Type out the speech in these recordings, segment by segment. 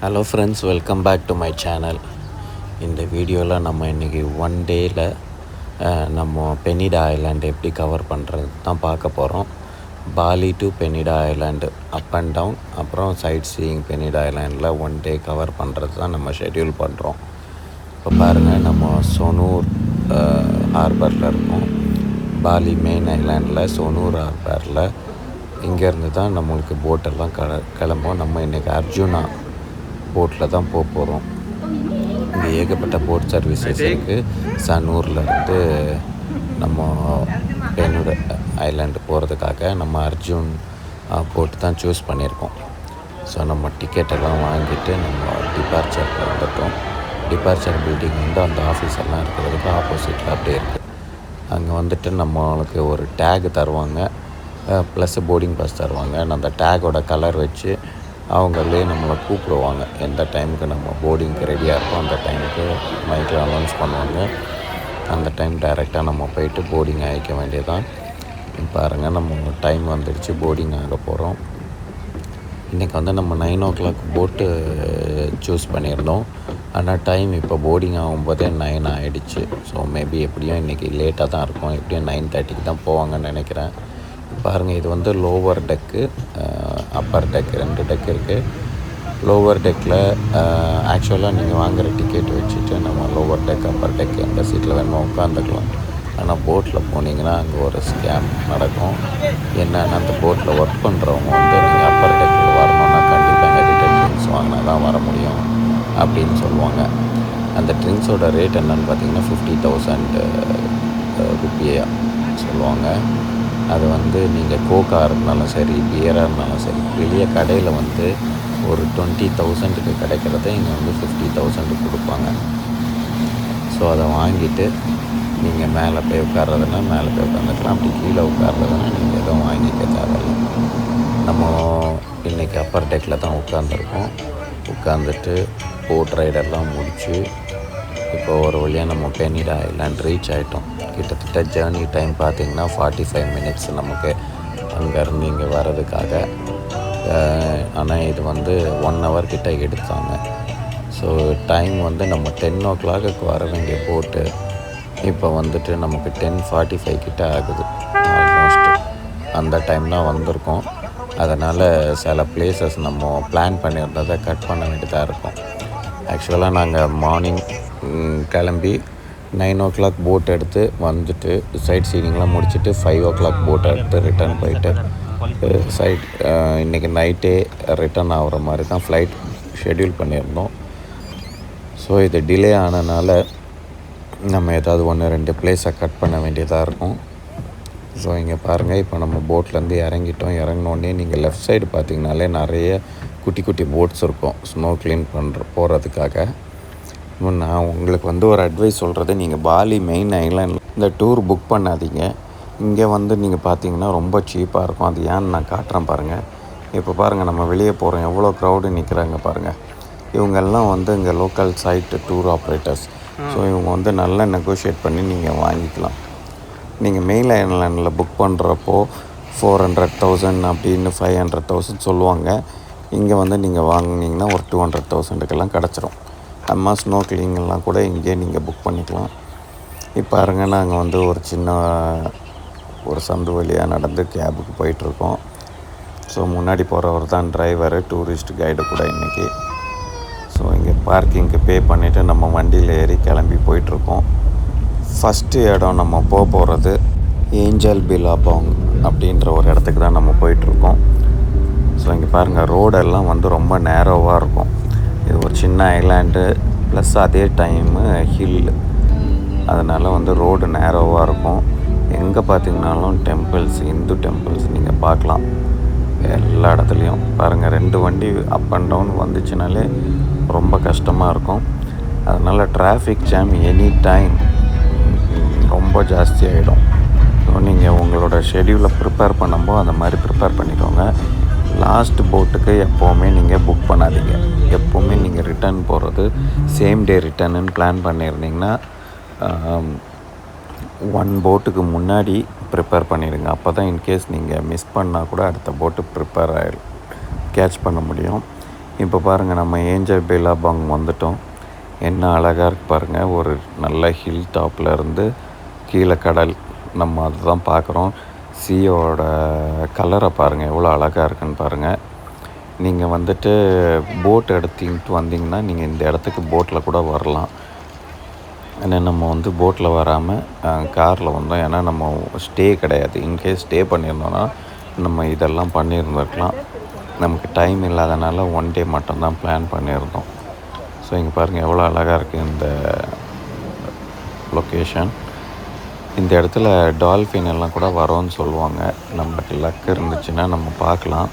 Hello friends, welcome back to my channel. இந்த வீடியோவில் நம்ம இன்றைக்கி ஒன் டேயில் நம்ம பெனிடா ஐலாண்டு எப்படி கவர் பண்ணுறது தான் பார்க்க போகிறோம். Bali to Penida island up and down, அப்புறம் சைட் சீயிங் பெனிடா ஐலாண்டில் ஒன் டே கவர் பண்ணுறது தான் நம்ம ஷெட்யூல் பண்ணுறோம். இப்போ பாருங்கள், நம்ம சொனூர் ஹார்பரில் இருக்கோம். பாலி மெயின் ஐலாண்டில் சொனூர் ஹார்பரில் இங்கேருந்து தான் நம்மளுக்கு போட்டெல்லாம் கிளம்போம். நம்ம இன்றைக்கி அர்ஜுனா போட்டில் தான் போகிறோம். இங்கே ஏகப்பட்ட போட் சர்வீசஸ் இருக்குது. சன்னூர்லேருந்து நம்ம பெனிடா ஐலாண்டு போகிறதுக்காக நம்ம அர்ஜுன் போட்டு தான் சூஸ் பண்ணியிருக்கோம். ஸோ நம்ம டிக்கெட்டெல்லாம் வாங்கிட்டு நம்ம டிபார்ச்சருக்கு வந்துட்டோம். டிபார்ச்சர் பில்டிங் வந்து அந்த ஆஃபீஸ் எல்லாம் இருக்கிறதுக்கு ஆப்போசிட்டில் அப்படியே இருக்குது. அங்கே வந்துட்டு நம்மளுக்கு ஒரு டேக் தருவாங்க, ப்ளஸ் போர்டிங் பாஸ் தருவாங்க. அந்த டேக்கோட கலர் வச்சு அவங்களே நம்மளை கூப்பிடுவாங்க. எந்த டைமுக்கு நம்ம போர்டிங்க்கு ரெடியாக இருக்கோம் அந்த டைமுக்கு மைக்கில் அனௌன்ஸ் பண்ணுவாங்க. அந்த டைம் டைரெக்டாக நம்ம போயிட்டு போர்டிங் ஆகிக்க வேண்டியதான். பாருங்கள், நம்ம டைம் வந்துடுச்சு, போர்டிங் ஆக போகிறோம். இன்றைக்கி வந்து நம்ம 9 o'clock போட்டு சூஸ் பண்ணியிருந்தோம். ஆனால் டைம் இப்போ போர்டிங் ஆகும்போதே 9 ஆகிடுச்சு. ஸோ மேபி எப்படியும் இன்றைக்கி லேட்டாக தான் இருக்கும். எப்படியும் 9:30க்கு தான் போவாங்கன்னு நினைக்கிறேன். பாருங்கள், இது வந்து lower deck, upper deck, 2 deck இருக்குது. லோவர் டெக்கில் ஆக்சுவலாக நீங்கள் வாங்குகிற டிக்கெட் வச்சுட்டு நம்ம லோவர் டெக், அப்பர் டெக் எந்த சீட்டில் வேணுமோ உட்காந்துக்கலாம். ஆனால் போட்டில் போனீங்கன்னா அங்கே ஒரு ஸ்கேம் நடக்கும். என்னென்னா, அந்த போட்டில் ஒர்க் பண்ணுறவங்க வந்து நீங்கள் அப்பர் டெக்கில் வரணுன்னா கண்டிப்பாக ரிட்டன் ட்ரிங்க்ஸ் வாங்கினா தான் வர முடியும் அப்படின்னு சொல்லுவாங்க. அந்த ட்ரிங்க்ஸோட ரேட் என்னென்னு பார்த்தீங்கன்னா 50,000 ருப்பியாக சொல்லுவாங்க. அது வந்து நீங்கள் கோக்காக இருந்தாலும் சரி, பியராக இருந்தாலும் சரி, வெளியே கடையில் வந்து ஒரு 20,000க்கு கிடைக்கிறத இங்கே வந்து 50,000 கொடுப்பாங்க. ஸோ அதை வாங்கிட்டு நீங்கள் மேலே போய் உட்கார்றதுனா மேலே போய் உட்காந்துக்கலாம். அப்படி கீழே உட்கார்றதுனா நீங்கள் எதுவும் வாங்கிக்க தேவையில்லை. நம்ம இன்றைக்கி அப்பர் டெக்கில் தான் உட்காந்துருக்கோம். உட்காந்துட்டு போட் ரைடெல்லாம் முடித்து இப்போ ஒரு வழியாக நம்ம பெனிடா ஐலாண்ட் ரீச் ஆகிட்டோம். கிட்டத்தட்ட ஜேர்னி டைம் பார்த்திங்கன்னா 45 minutes நமக்கு அங்கேருந்து இங்கே வர்றதுக்காக. ஆனால் இது வந்து 1 hour கிட்ட எடுத்தாங்க. ஸோ டைம் வந்து நம்ம 10 o'clock வர வேண்டிய போட்டு இப்போ வந்துட்டு நமக்கு 10:45 கிட்ட ஆகுது. ஆல்மோஸ்ட் அந்த டைம் தான் வந்திருக்கோம். அதனால் சில பிளேசஸ் நம்ம பிளான் பண்ணியிருந்ததை கட் பண்ண வேண்டியதாக இருக்கும். ஆக்சுவலாக நாங்கள் மார்னிங் கிளம்பி 9 o'clock போட் எடுத்து வந்துட்டு சைட் சீனிங்லாம் முடிச்சுட்டு 5 o'clock போட் எடுத்து ரிட்டர்ன் போயிட்டு இன்றைக்கி நைட்டே ரிட்டர்ன் ஆகிற மாதிரி தான் ஃப்ளைட் ஷெட்யூல் பண்ணியிருந்தோம். ஸோ இது டிலே ஆனதுனால நம்ம ஏதாவது 1-2 பிளேஸை கட் பண்ண வேண்டியதாக இருக்கும். ஸோ இங்கே பாருங்கள், இப்போ நம்ம போட்லேருந்து இறங்கிட்டோம். இறங்கினோடனே நீங்கள் லெஃப்ட் சைடு பார்த்திங்கனாலே நிறைய குட்டி குட்டி போட்ஸ் இருக்கும் ஸ்னோ க்ளீன் போகிறதுக்காக. நான் உங்களுக்கு வந்து ஒரு அட்வைஸ் சொல்கிறது, நீங்கள் பாலி மெயின் ஐலாண்டில் இந்த டூர் புக் பண்ணாதீங்க. இங்கே வந்து நீங்கள் பார்த்தீங்கன்னா ரொம்ப சீப்பாக இருக்கும். அது ஏன்னு நான் காட்டுறேன் பாருங்கள். இப்போ பாருங்கள், நம்ம வெளியே போகிறோம், எவ்வளோ க்ரௌடு நிற்கிறாங்க பாருங்கள். இவங்கெல்லாம் வந்து இங்கே local side tour operators. So இவங்க வந்து நல்லா நெகோஷியேட் பண்ணி நீங்கள் வாங்கிக்கலாம். நீங்கள் மெயின் ஐலாண்டில் புக் பண்ணுறப்போ 400,000 அப்படின்னு 500,000 சொல்லுவாங்க. இங்கே வந்து நீங்கள் வாங்கினீங்கன்னா ஒரு 200,000க்கெல்லாம் கிடச்சிரும். அம்மா ஸ்னோ கிளீனிங்லாம் கூட இங்கேயே நீங்கள் புக் பண்ணிக்கலாம். இப்போ பாருங்க, நாங்கள் வந்து ஒரு சந்து வழியாக நடந்து கேபுக்கு போயிட்டுருக்கோம். ஸோ முன்னாடி போகிறவர் தான் டிரைவரு, டூரிஸ்ட் கைடு கூட இன்றைக்கி. ஸோ இங்கே பார்க்கிங்க்கு பே பண்ணிவிட்டு நம்ம வண்டியில் ஏறி கிளம்பி போயிட்டுருக்கோம். ஃபஸ்ட்டு இடம் நம்ம போகிறது ஏஞ்சல் பிலாபாங் அப்படின்ற ஒரு இடத்துக்கு தான் நம்ம போயிட்டுருக்கோம். ஸோ இங்கே பாருங்கள், ரோடெல்லாம் வந்து ரொம்ப நேரோவாக இருக்கும். இது ஒரு சின்ன ஐலாண்டு ப்ளஸ் அதே டைமு ஹில். அதனால் வந்து ரோடு நேரோவாக இருக்கும். எங்கே பார்த்திங்கனாலும் டெம்பிள்ஸ், இந்து டெம்பிள்ஸ் நீங்கள் பார்க்கலாம் எல்லா இடத்துலையும். பாருங்கள், 2 வண்டி அப் அண்ட் டவுன் வந்துச்சுனாலே ரொம்ப கஷ்டமாக இருக்கும். அதனால் டிராஃபிக் ஜாம் எனி டைம் ரொம்ப ஜாஸ்தியாகிடும். ஸோ நீங்கள் உங்களோட ஷெட்யூலை ப்ரிப்பேர் பண்ணும்போது அந்த மாதிரி ப்ரிப்பேர் பண்ணிக்கோங்க. லாஸ்ட் போட்டுக்கு எப்போவுமே நீங்கள் புக் பண்ணாதீங்க. எப்போவுமே நீங்கள் ரிட்டர்ன் போகிறது சேம் டே ரிட்டர்னுன்னு பிளான் பண்ணியிருந்தீங்கன்னா 1 போட்டுக்கு முன்னாடி ப்ரிப்பேர் பண்ணிடுங்க. அப்போ தான் இன்கேஸ் நீங்கள் மிஸ் பண்ணால் கூட அடுத்த போட்டு ப்ரிப்பேர் கேட்ச் பண்ண முடியும். இப்போ பாருங்கள், நம்ம ஏஞ்சல் பிலாபாங் வந்துட்டோம். என்ன அழகாக இருக்குது பாருங்கள். ஒரு நல்ல ஹில் டாப்பில் இருந்து கீழே கடல், நம்ம அதுதான் பார்க்குறோம். சீயோட கலரை பாருங்கள், எவ்வளோ அழகாக இருக்குன்னு பாருங்கள். நீங்கள் வந்துட்டு போட் எடுத்துக்கிட்டு வந்தீங்கன்னா நீங்கள் இந்த இடத்துக்கு போட்டில் கூட வரலாம். ஏன்னா நம்ம வந்து போட்டில் வராமல் காரில் வந்தோம். ஏன்னா நம்ம ஸ்டே கிடையாது. இன்கேஸ் ஸ்டே பண்ணியிருந்தோன்னா நம்ம இதெல்லாம் பண்ணியிருந்துருக்கலாம். நமக்கு டைம் இல்லாதனால ஒன் டே மட்டும்தான் பிளான் பண்ணியிருந்தோம். ஸோ இங்கே பாருங்கள் எவ்வளோ அழகாக இருக்குது இந்த லொக்கேஷன். இந்த இடத்துல டால்ஃபின் எல்லாம் கூட வரோன்னு சொல்லுவாங்க. நம்மளுக்கு லக் இருந்துச்சுன்னா நம்ம பார்க்கலாம்.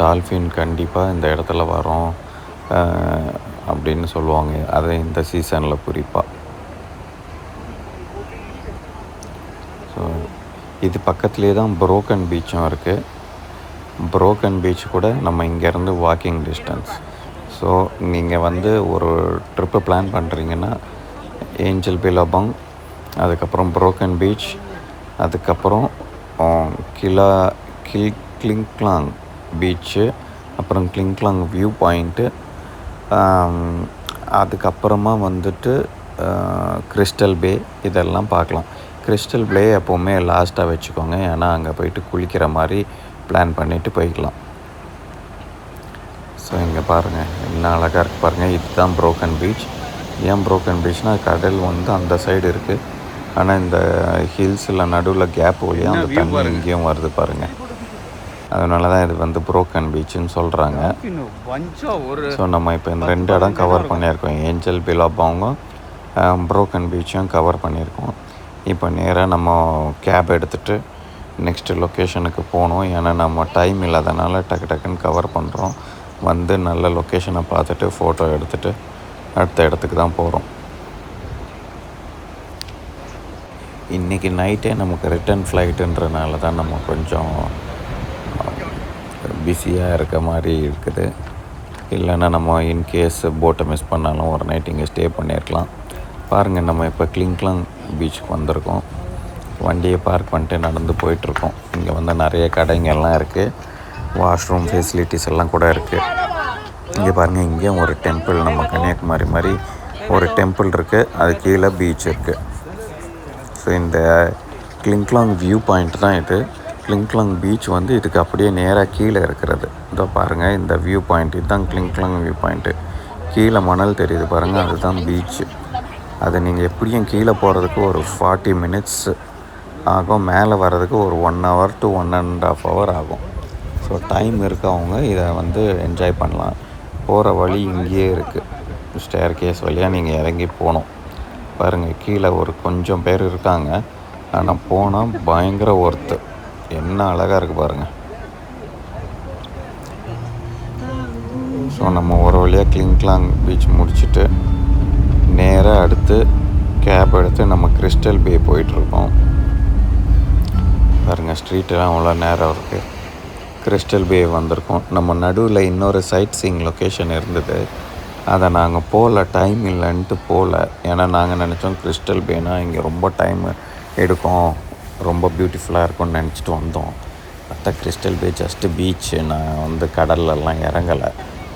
டால்ஃபின் கண்டிப்பாக இந்த இடத்துல வரோம் அப்படின்னு சொல்லுவாங்க. அது இந்த சீசனில் குறிப்பாக. ஸோ இது பக்கத்துலேயே தான் புரோக்கன் பீச்சும் இருக்குது. புரோக்கன் பீச் கூட நம்ம இங்கேருந்து வாக்கிங் டிஸ்டன்ஸ். ஸோ நீங்கள் வந்து ஒரு ட்ரிப்பு பிளான் பண்ணுறீங்கன்னா ஏஞ்சல் பிலாபாங், அதுக்கப்புறம் புரோக்கன் பீச், அதுக்கப்புறம் கிளிங்க்லாங் பீச்சு, அப்புறம் கிளிங்க்லாங் வியூ பாயிண்ட்டு, அதுக்கப்புறமா வந்துட்டு கிறிஸ்டல் பே, இதெல்லாம் பார்க்கலாம். கிறிஸ்டல் பே எப்போவுமே லாஸ்ட்டாக வச்சுக்கோங்க. ஏன்னா அங்கே போயிட்டு குளிக்கிற மாதிரி பிளான் பண்ணிவிட்டு போய்க்கலாம். ஸோ இங்கே பாருங்கள் என்ன அழகாக இருக்குது பாருங்கள். இதுதான் புரோக்கன் பீச். ஏன் புரோக்கன் பீச்னால் கடல் வந்து அந்த சைடு இருக்குது. ஆனால் இந்த ஹில்ஸில் நடுவில் கேப் வழியாக அந்த தண்ணி இங்கேயும் வருது பாருங்கள். அதனால தான் இது வந்து புரோக்கன் பீச்சுன்னு சொல்கிறாங்க. ஸோ நம்ம இப்போ இந்த 2 இடம் கவர் பண்ணியிருக்கோம். ஏஞ்சல் பிலாபாங்கும் புரோக்கன் பீச்சும் கவர் பண்ணியிருக்கோம். இப்போ நேராக நம்ம கேப் எடுத்துகிட்டு நெக்ஸ்ட்டு லொக்கேஷனுக்கு போகணும். ஏன்னா நம்ம டைம் இல்லாதனால டக்குன்னு கவர் பண்ணுறோம். வந்து நல்ல லொக்கேஷனை பார்த்துட்டு ஃபோட்டோ எடுத்துகிட்டு அடுத்த இடத்துக்கு தான் போகிறோம். இன்றைக்கி நைட்டே நமக்கு ரிட்டன் ஃப்ளைட்டுன்றனால தான் நம்ம கொஞ்சம் பிஸியாக இருக்க மாதிரி இருக்குது. இல்லைன்னா நம்ம இன்கேஸ் போட்டை மிஸ் பண்ணாலும் ஒரு நைட் இங்கே ஸ்டே பண்ணியிருக்கலாம். பாருங்கள், நம்ம இப்போ கிளிங்க்லாங் பீச்சுக்கு வந்திருக்கோம். வண்டியை பார்க் பண்ணிட்டு நடந்து போயிட்டுருக்கோம். இங்கே வந்து நிறைய கடைங்கள்லாம் இருக்குது. வாஷ்ரூம் ஃபெசிலிட்டிஸ் எல்லாம் கூட இருக்குது. இங்கே பாருங்கள், இங்கேயும் ஒரு டெம்பிள், நம்ம கன்னியாகுமரி மாதிரி ஒரு டெம்பிள் இருக்குது. அது கீழே பீச் இருக்குது. ஸோ இந்த கிளிங்க்லாங் வியூ பாயிண்ட் தான் இது. கிளிங்க்லாங் பீச் வந்து இதுக்கு அப்படியே நேராக கீழே இருக்கிறது. இதோ பாருங்கள், இந்த வியூ பாயிண்ட் இதுதான் கிளிங்க்லாங் வியூ பாயிண்ட்டு. கீழே மணல் தெரியுது பாருங்கள், அதுதான் பீச்சு. அது நீங்கள் எப்படியும் கீழே போகிறதுக்கு ஒரு 40 மினிட்ஸ் ஆகும். மேலே வர்றதுக்கு ஒரு 1 hour to 1.5 hour ஆகும். ஸோ டைம் இருக்கவங்க இதை வந்து என்ஜாய் பண்ணலாம். போகிற வழி இங்கேயே இருக்குது. ஸ்டேர் கேஸ் வழியாக நீங்கள் இறங்கி போகணும். பாருங்கள், கீழே ஒரு கொஞ்சம் பேர் இருக்காங்க. ஆனால் போனால் பயங்கர ஒர்த்து. என்ன அழகாக இருக்குது பாருங்கள். ஸோ நம்ம ஒரு வழியாக கிளிங்க்லாங் பீச் முடிச்சுட்டு நேராக அடுத்து கேப் எடுத்து நம்ம கிறிஸ்டல் பே போயிட்டுருக்கோம். பாருங்கள், ஸ்ட்ரீட்டெல்லாம் அவ்வளோ நேரம் இருக்குது. கிறிஸ்டல் பே வந்திருக்கோம். நம்ம நடுவில் இன்னொரு சைட் சீயிங் லொக்கேஷன் இருந்தது. அதை நாங்கள் போகல, டைம் இல்லைன்ட்டு போகல. ஏன்னா நாங்கள் நினச்சோம் கிறிஸ்டல் பேனா இங்கே ரொம்ப டைம் எடுக்கும், ரொம்ப பியூட்டிஃபுல்லாக இருக்கும்னு நினச்சிட்டு வந்தோம். பார்த்தா கிறிஸ்டல் பே ஜஸ்ட்டு பீச்சு. நான் வந்து கடல்லலாம் இறங்கலை,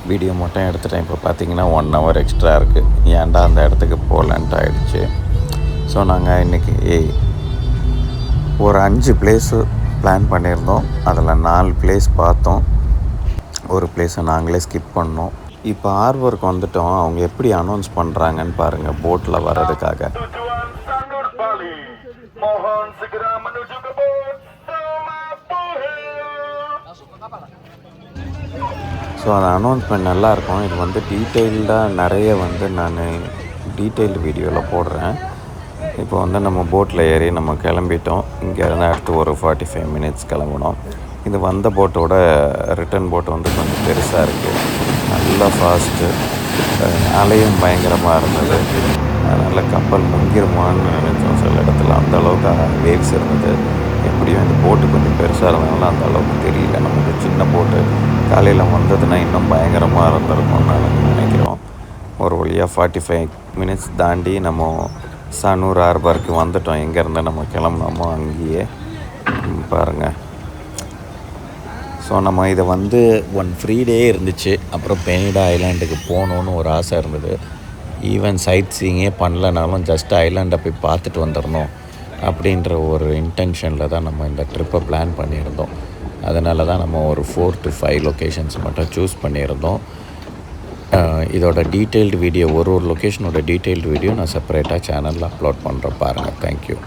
வீடியோ மட்டும் எடுத்துட்டேன். இப்போ பார்த்தீங்கன்னா 1 hour எக்ஸ்ட்ரா இருக்குது. ஏன்டா அந்த இடத்துக்கு போகலன்ட்டு ஆகிடுச்சு. ஸோ நாங்கள் இன்றைக்கி ஒரு 5 பிளேஸு பிளான் பண்ணியிருந்தோம். அதில் 4 பிளேஸ் பார்த்தோம். ஒரு பிளேஸை நாங்களே ஸ்கிப் பண்ணோம். இப்போ ஆர்வருக்கு வந்துட்டோம். அவங்க எப்படி அனௌன்ஸ் பண்ணுறாங்கன்னு பாருங்கள் போட்டில் வர்றதுக்காக. ஸோ அந்த அனௌன்ஸ்மெண்ட் நல்லாயிருக்கும். இது வந்து டீட்டெயில்டாக நிறைய வந்து நான் டீட்டெயில்டு வீடியோவில் போடுறேன். இப்போ வந்து நம்ம போட்டில் ஏறி நம்ம கிளம்பிட்டோம். இங்கேருந்து அடுத்து ஒரு 45 மினிட்ஸ் கிளம்பணும். இது வந்த போட்டோட ரிட்டன் போட்டு வந்து கொஞ்சம் பெருசாக இருக்குது. நல்லா ஃபாஸ்ட்டு, அலையும் பயங்கரமாக இருந்தது. அதனால் கப்பல் முங்கிருமான்னு நினச்சோம் சில இடத்துல. அந்தளவுக்கு வேவ்ஸ் இருந்தது. எப்படியும் இந்த போட்டு கொஞ்சம் பெருசாக இருந்ததுனால அந்த அளவுக்கு தெரியல. நமக்கு சின்ன போட்டு காலையில் வந்ததுன்னா இன்னும் பயங்கரமாக இருந்திருக்கும்னு நாங்கள் நினைக்கிறோம். ஒரு வழியாக 45 மினிட்ஸ் தாண்டி நம்ம சனூர் ஹார்பருக்கு வந்துட்டோம். எங்கேருந்து நம்ம கிளம்புனோமோ அங்கேயே பாருங்கள். ஸோ நம்ம இதை வந்து ஒன் ஃப்ரீ டே இருந்துச்சு. அப்புறம் பெனிடா ஐலாண்டுக்கு போகணுன்னு ஒரு ஆசை இருந்தது. ஈவன் சைட் சீயிங்கே பண்ணலனாலும் ஜஸ்ட் ஐலாண்டை போய் பார்த்துட்டு வந்துடணும் அப்படின்ற ஒரு இன்டென்ஷனில் தான் நம்ம இந்த ட்ரிப்பை பிளான் பண்ணியிருந்தோம். அதனால தான் நம்ம ஒரு 4 to 5 லொக்கேஷன்ஸ் மட்டும் சூஸ் பண்ணியிருந்தோம். இதோட டீட்டெயில்டு வீடியோ ஒரு லொக்கேஷனோட டீட்டெயில்டு வீடியோ நான் செப்பரேட்டாக சேனலில் அப்லோட் பண்ணுறேன், பாருங்கள். தேங்க்யூ.